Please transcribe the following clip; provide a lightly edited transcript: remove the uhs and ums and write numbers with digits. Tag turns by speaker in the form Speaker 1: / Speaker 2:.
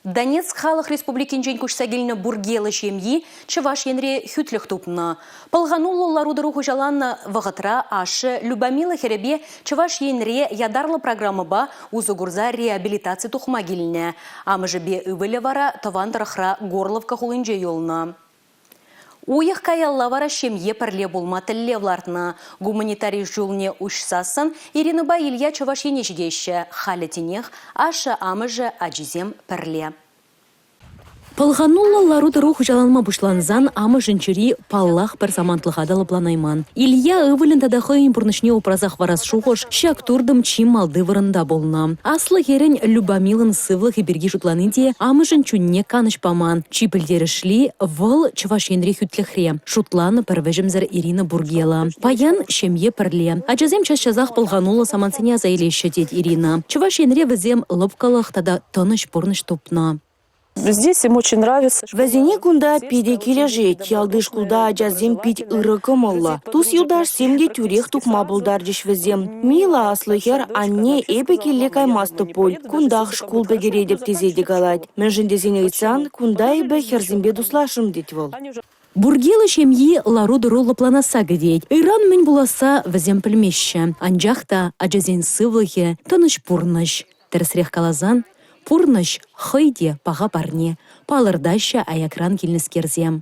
Speaker 1: Донецк халық республикинчен күшсәгеліні бургелы шемьи чываш енре хүтлік тупны. Пылғанулы ларудыру хужаланны вағытра ашы Любомила херебе чываш енре ядарлы программы ба узугурза реабилитация тухма келіне. Амыжы бе үвілі вара тавандырықра горловка хулынже елны. Уйық каялла вара шемье пірле болма тілле влартына. Гуманитарий жулне ұшсасын Ирина ба Илья чываш енешігеші. Халі тенех ашы амыжы ажизем пірле.
Speaker 2: Пылғанулы ларудыру хужаланма бұшланзан амы жынчыри паллах бір самантлығадалы планайман. Илья ывылін тадақы импурнышне упразах варас шуғыш шак турдым чим малды вырында болна. Аслы херін Любомилын сывлық иберги шутланыде амы жынчунне каныш паман. Чипілдері шли выл чываш енре хүтліхре. Шутланы пірвежімзір Ирина Бургела. Паян шемье пірле. Ачазем час-чазақ пылғанулы самансыне заилеші дед Ирина. Чываш енре візем лыпкалых тада тыныш-пурныш тупна.
Speaker 3: Здесь им очень нравится.
Speaker 4: Вазине кунда пиде килежет, ялдыш куда аджазем пить ырыкымылла. Тус юдаш семде тюрех тукма булдардиш вазем. Мила аслыхер анне эпе келе каймасты поль. Кундах шкул бегередеп тезеде галать. Мен жіндезен ыйцан кунда эбе херзимбе дуслашым дет вол.
Speaker 2: Бургелы шемьи ларудыру лыпланаса гедеть. Иран мен буласа вазем пілмеші. Анжақта аджазен сывлыхе тыныш пурныш. Терсрех калазан пурныш хыйде паға парне, палырдаща аякран келнескерзем.